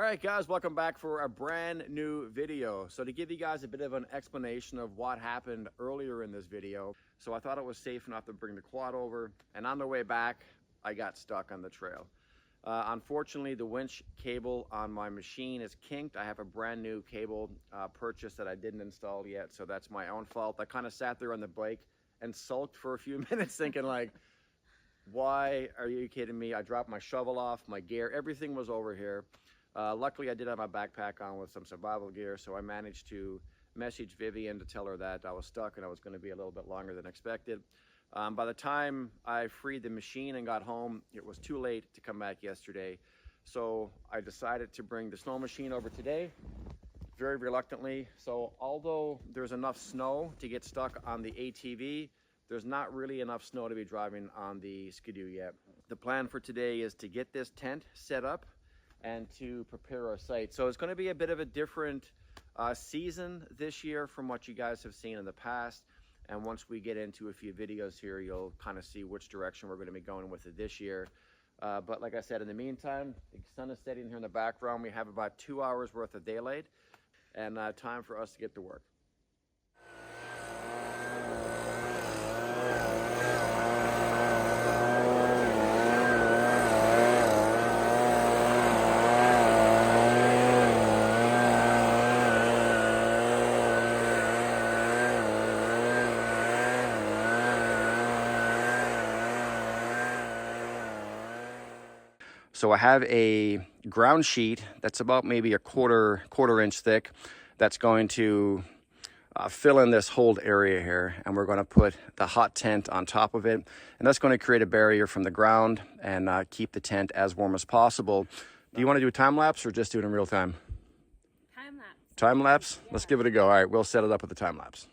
right, guys, welcome back for a brand new video. So to give you guys a bit of an explanation of what happened earlier in this video, so I thought it was safe enough to bring the quad over, and on the way back, I got stuck on the trail. Unfortunately, the winch cable on my machine is kinked. I have a brand new cable purchase that I didn't install yet, so that's my own fault. I kind of sat there on the bike and sulked for a few minutes thinking like, why are you kidding me? I dropped my shovel off, my gear, everything was over here. Luckily, I did have my backpack on with some survival gear, so I managed to message Vivian to tell her that I was stuck and I was going to be a little bit longer than expected. By the time I freed the machine and got home, it was too late to come back yesterday. So I decided to bring the snow machine over today, very reluctantly. So although there's enough snow to get stuck on the ATV, there's not really enough snow to be driving on the Skidoo yet. The plan for today is to get this tent set up and to prepare our site. So it's going to be a bit of a different season this year from what you guys have seen in the past. And once we get into a few videos here, you'll kind of see which direction we're going to be going with it this year. But like I said, in the meantime, the sun is setting here in the background. We have about 2 hours worth of daylight and time for us to get to work. So I have a ground sheet that's about maybe a quarter inch thick that's going to fill in this hold area here, and we're going to put the hot tent on top of it, and that's going to create a barrier from the ground and keep the tent as warm as possible. Do you want to do a time lapse or just do it in real time? Time lapse. Time lapse? Yeah. Let's give it a go. All right, we'll set it up with the time lapse.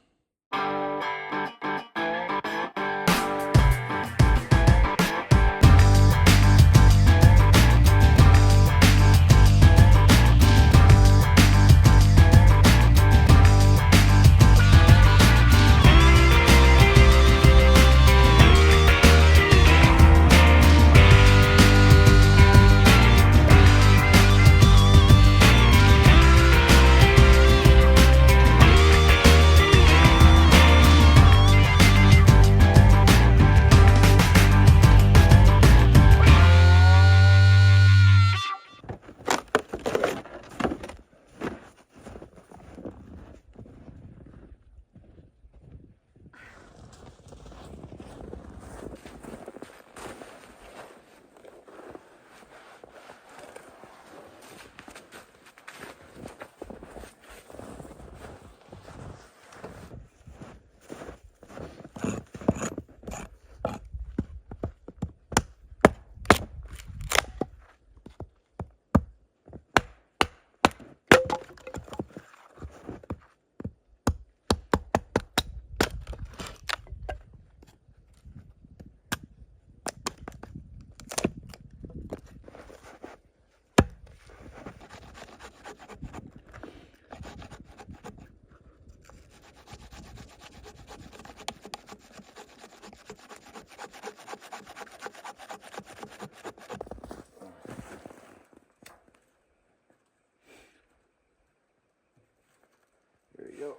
There you go.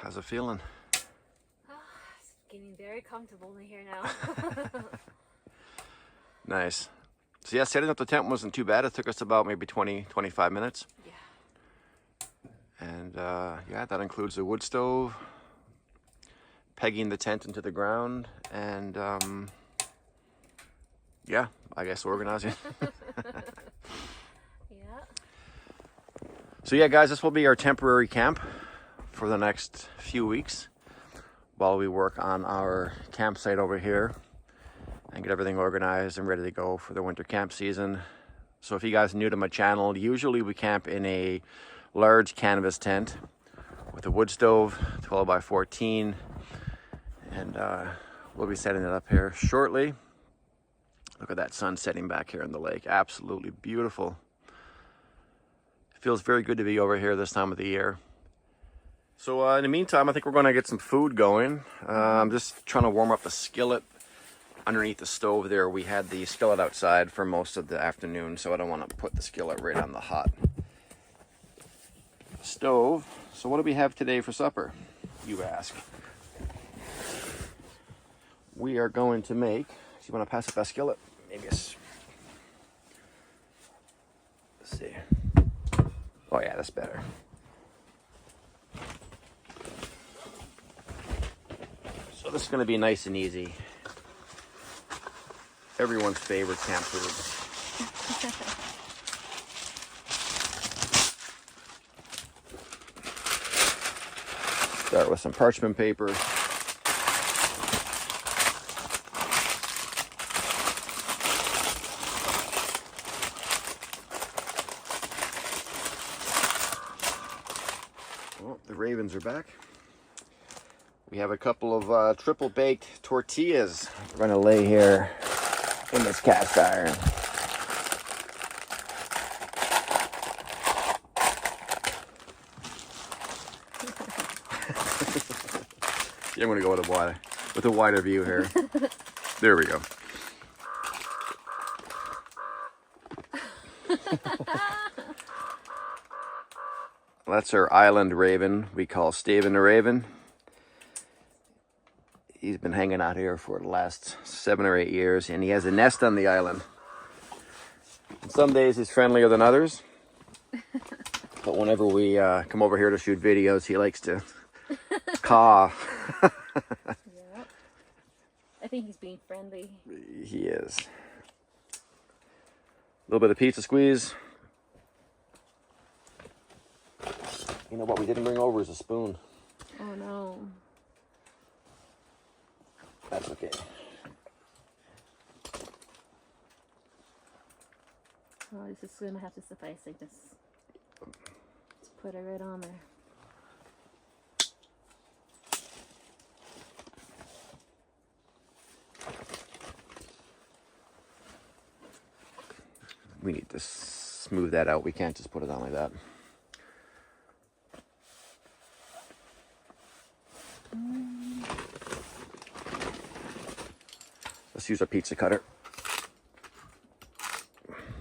How's it feeling? Oh, it's getting very comfortable in here now. Nice. So yeah, setting up the tent wasn't too bad. It took us about maybe 20, 25 minutes. Yeah. And yeah, that includes the wood stove, pegging the tent into the ground, and yeah, I guess organizing. Yeah. So yeah, guys, this will be our temporary camp for the next few weeks while we work on our campsite over here and get everything organized and ready to go for the winter camp season. So if you guys are new to my channel, usually we camp in a large canvas tent with a wood stove, 12 by 14, and we'll be setting it up here shortly. Look at that sun setting back here in the lake. Absolutely beautiful. It feels very good to be over here this time of the year. So in the meantime, I think we're going to get some food going. I'm just trying to warm up the skillet underneath the stove there. We had the skillet outside for most of the afternoon, so I don't want to put the skillet right on the hot stove. So what do we have today for supper, you ask? We are going to make, do you want to pass up that skillet? Maybe let's see. Oh yeah, that's better. So this is going to be nice and easy. Everyone's favorite camp food. Start with some parchment paper. Oh, the ravens are back. We have a couple of triple baked tortillas we're going to lay here in this cast iron. Yeah, I'm going to go with a wider view here. There we go. That's our island raven we call Staven the Raven. He's been hanging out here for the last 7 or 8 years, and he has a nest on the island. And some days he's friendlier than others, but whenever we come over here to shoot videos, he likes to caw. Yeah. I think he's being friendly. He is. A little bit of pizza squeeze. You know what we didn't bring over is a spoon. Oh no. That's okay. Oh, this is gonna have to suffice. I just put it right on there. We need to smooth that out. We can't just put it on like that. Let's use our pizza cutter.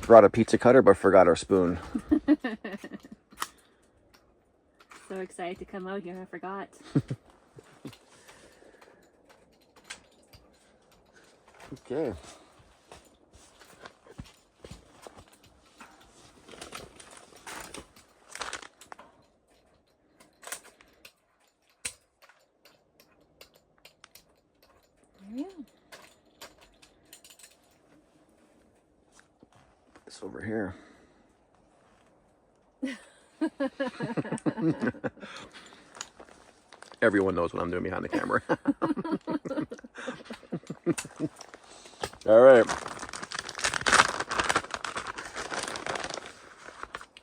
Brought a pizza cutter, but forgot our spoon. So excited to come out here, I forgot. Okay. Yeah. Put this over here. Everyone knows what I'm doing behind the camera. All right.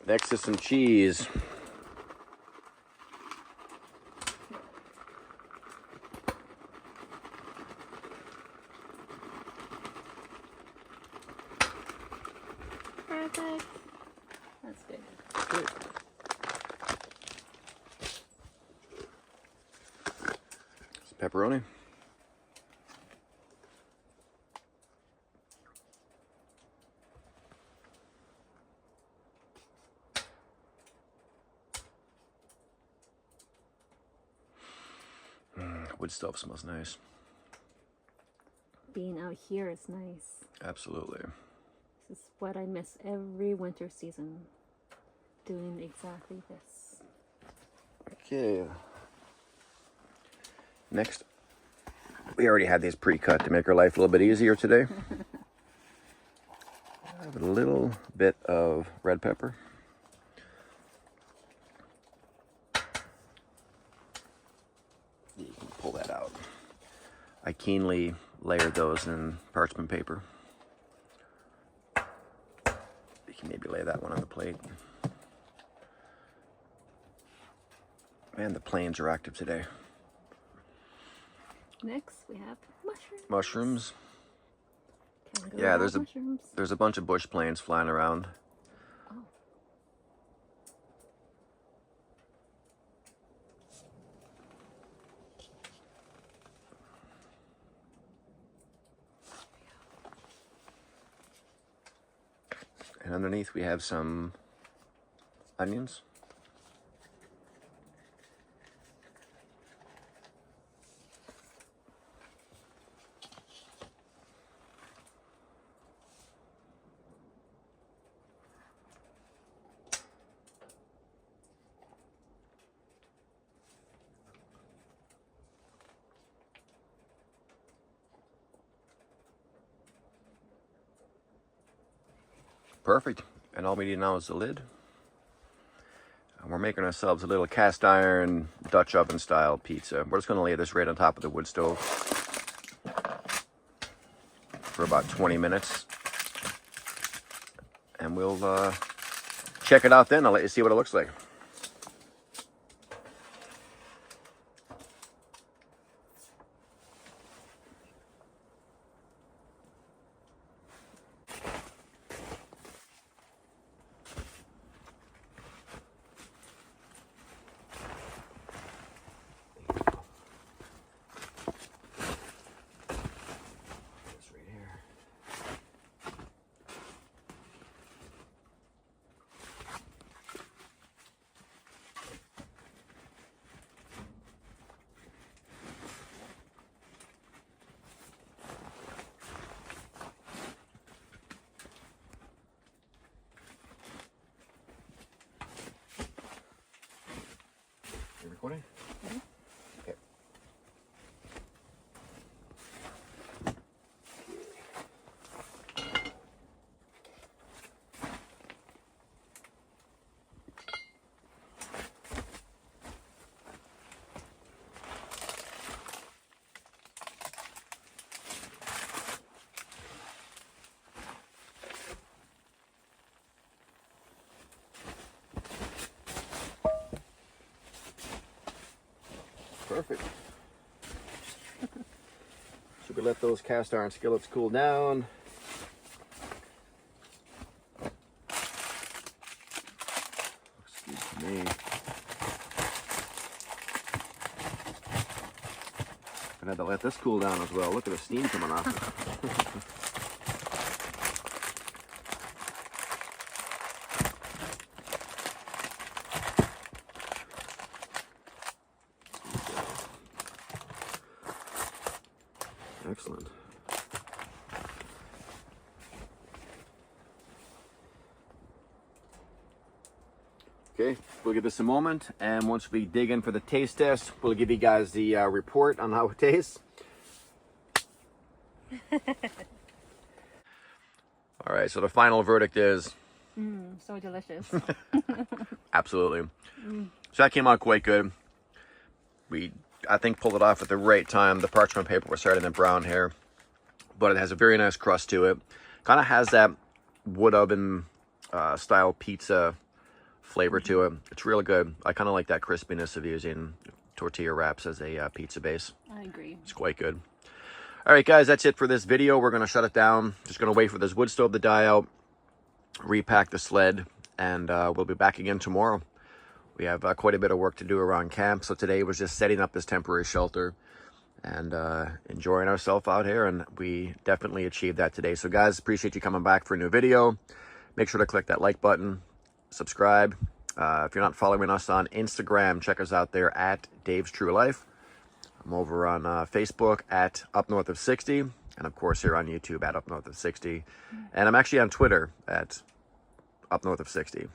Next is some cheese. Perfect. That's good. Good. Some pepperoni. Wood stove smells nice. being out here is nice. Absolutely. This is what I miss every winter season. Doing exactly this. Okay. Next, we already had these pre-cut to make our life a little bit easier today. I have a little bit of red pepper. You can pull that out. I keenly layered those in parchment paper. You can maybe lay that one on the plate. Man, the planes are active today. Next, we have mushrooms. Mushrooms. Can't go Yeah, without mushrooms. there's a bunch of bush planes flying around. Oh. And underneath we have some onions. Perfect. And all we need now is the lid. And we're making ourselves a little cast iron Dutch oven style pizza. We're just going to lay this right on top of the wood stove for about 20 minutes. And we'll check it out then. I'll let you see what it looks like. Recording? Mm-hmm. Okay. Perfect. So we let those cast iron skillets cool down. Excuse me. I had to let this cool down as well. Look at the steam coming off it. Excellent. Okay, we'll give this a moment, and once we dig in for the taste test, we'll give you guys the report on how it tastes. All right, so the final verdict is... So delicious. Absolutely. So that came out quite good. We, I think, pulled it off at the right time. The parchment paper was starting to brown here, but it has a very nice crust to it. Kind of has that wood oven style pizza flavor to it. It's real good. I kind of like that crispiness of using tortilla wraps as a pizza base. I agree. It's quite good. All right, guys, that's it for this video. We're going to shut it down. Just going to wait for this wood stove to die out, repack the sled, and we'll be back again tomorrow. We have quite a bit of work to do around camp, so today was just setting up this temporary shelter and enjoying ourselves out here, and we definitely achieved that today. So, guys, appreciate you coming back for a new video. Make sure to click that like button, subscribe. If you're not following us on Instagram, check us out there at Dave's True Life. I'm over on Facebook at Up North of 60, And of course here on YouTube at Up North of 60. And I'm actually on Twitter at Up North of 60.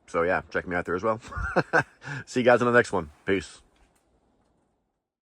So yeah, check me out there as well. See you guys in the next one. Peace.